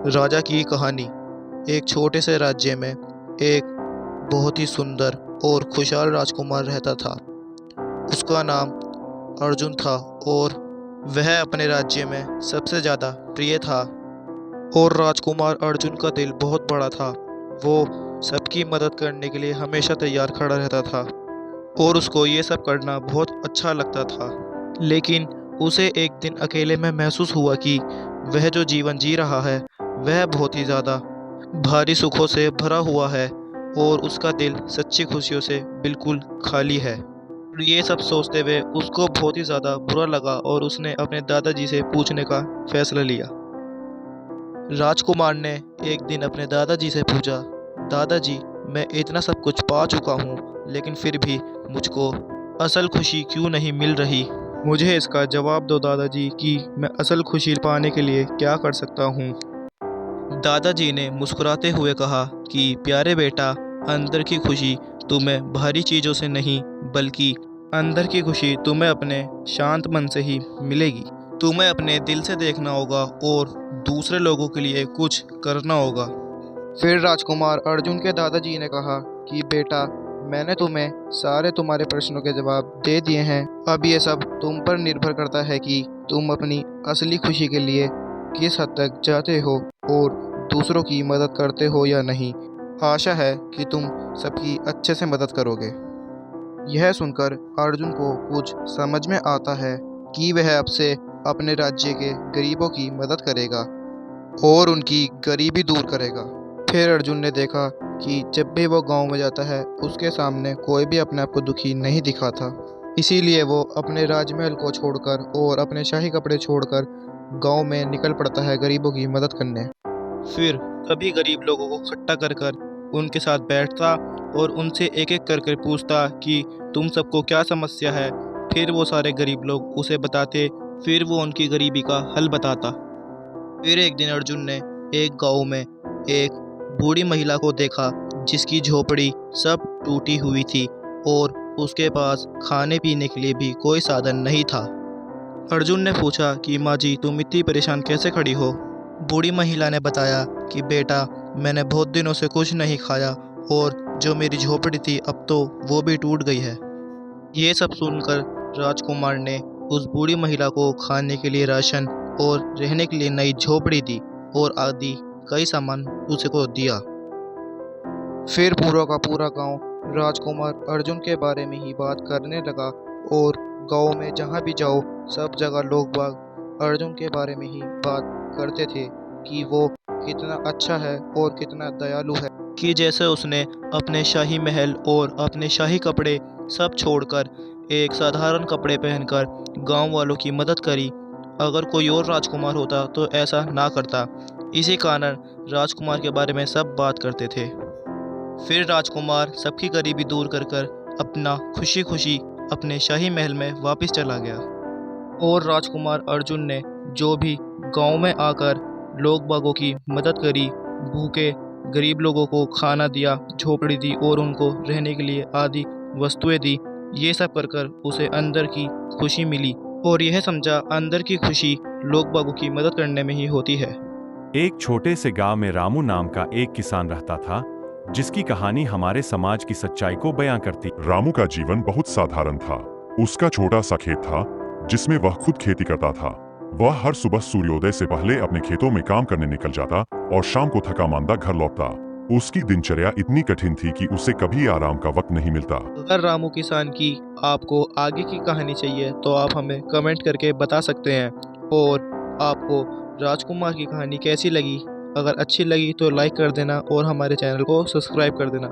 राजा की कहानी। एक छोटे से राज्य में एक बहुत ही सुंदर और खुशहाल राजकुमार रहता था। उसका नाम अर्जुन था और वह अपने राज्य में सबसे ज़्यादा प्रिय था। और राजकुमार अर्जुन का दिल बहुत बड़ा था। वो सबकी मदद करने के लिए हमेशा तैयार खड़ा रहता था और उसको ये सब करना बहुत अच्छा लगता था। लेकिन उसे एक दिन अकेले में महसूस हुआ कि वह जो जीवन जी रहा है वह बहुत ही ज़्यादा भारी सुखों से भरा हुआ है और उसका दिल सच्ची खुशियों से बिल्कुल खाली है। ये सब सोचते हुए उसको बहुत ही ज़्यादा बुरा लगा और उसने अपने दादाजी से पूछने का फैसला लिया। राजकुमार ने एक दिन अपने दादाजी से पूछा, दादाजी, मैं इतना सब कुछ पा चुका हूँ लेकिन फिर भी मुझको असल खुशी क्यों नहीं मिल रही। मुझे इसका जवाब दो दादाजी कि मैं असल खुशी पाने के लिए क्या कर सकता हूँ। दादाजी ने मुस्कुराते हुए कहा कि प्यारे बेटा, अंदर की खुशी तुम्हें बाहरी चीज़ों से नहीं बल्कि अंदर की खुशी तुम्हें अपने शांत मन से ही मिलेगी। तुम्हें अपने दिल से देखना होगा और दूसरे लोगों के लिए कुछ करना होगा। फिर राजकुमार अर्जुन के दादाजी ने कहा कि बेटा, मैंने तुम्हें सारे तुम्हारे प्रश्नों के जवाब दे दिए हैं। अब ये सब तुम पर निर्भर करता है कि तुम अपनी असली खुशी के लिए किस हद तक जाते हो और दूसरों की मदद करते हो या नहीं। आशा है कि तुम सबकी अच्छे से मदद करोगे। यह सुनकर अर्जुन को कुछ समझ में आता है कि वह अब से अपने राज्य के गरीबों की मदद करेगा और उनकी गरीबी दूर करेगा। फिर अर्जुन ने देखा कि जब भी वो गांव में जाता है उसके सामने कोई भी अपने आप को दुखी नहीं दिखाता। इसीलिए वो अपने राजमहल को छोड़कर और अपने शाही कपड़े छोड़कर गांव में निकल पड़ता है गरीबों की मदद करने। फिर सभी गरीब लोगों को इकट्ठा कर कर उनके साथ बैठता और उनसे एक एक करके पूछता कि तुम सबको क्या समस्या है। फिर वो सारे गरीब लोग उसे बताते, फिर वो उनकी गरीबी का हल बताता। फिर एक दिन अर्जुन ने एक गांव में एक बूढ़ी महिला को देखा जिसकी झोपड़ी सब टूटी हुई थी और उसके पास खाने पीने के लिए भी कोई साधन नहीं था। अर्जुन ने पूछा कि माँ जी, तुम इतनी परेशान कैसे खड़ी हो। बूढ़ी महिला ने बताया कि बेटा, मैंने बहुत दिनों से कुछ नहीं खाया और जो मेरी झोपड़ी थी अब तो वो भी टूट गई है। ये सब सुनकर राजकुमार ने उस बूढ़ी महिला को खाने के लिए राशन और रहने के लिए नई झोपड़ी दी और आदि कई सामान उसे को दिया। फिर पूरा का पूरा गांव राजकुमार अर्जुन के बारे में ही बात करने लगा और गांव में जहां भी जाओ सब जगह लोग बाग अर्जुन के बारे में ही बात करते थे कि वो कितना अच्छा है और कितना दयालु है, कि जैसे उसने अपने शाही महल और अपने शाही कपड़े सब छोड़कर एक साधारण कपड़े पहनकर गांव वालों की मदद करी। अगर कोई और राजकुमार होता तो ऐसा ना करता। इसी कारण राजकुमार के बारे में सब बात करते थे। फिर राजकुमार सबकी गरीबी दूर कर कर अपना खुशी खुशी अपने शाही महल में वापस चला गया। और राजकुमार अर्जुन ने जो भी गांव में आकर लोग बागों की मदद करी, भूखे गरीब लोगों को खाना दिया, झोपड़ी दी और उनको रहने के लिए आदि वस्तुएं दी, ये सब कर कर उसे अंदर की खुशी मिली और यह समझा अंदर की खुशी लोग बागों की मदद करने में ही होती है। एक छोटे से गांव में रामू नाम का एक किसान रहता था, जिसकी कहानी हमारे समाज की सच्चाई को बयां करती। रामू का जीवन बहुत साधारण था। उसका छोटा सा खेत था जिसमें वह खुद खेती करता था। वह हर सुबह सूर्योदय से पहले अपने खेतों में काम करने निकल जाता और शाम को थका मांदा घर लौटता। उसकी दिनचर्या इतनी कठिन थी कि उसे कभी आराम का वक्त नहीं मिलता। अगर रामू किसान की आपको आगे की कहानी चाहिए तो आप हमें कमेंट करके बता सकते हैं। और आपको राजकुमार की कहानी कैसी लगी? अगर अच्छी लगी तो लाइक कर देना और हमारे चैनल को सब्सक्राइब कर देना।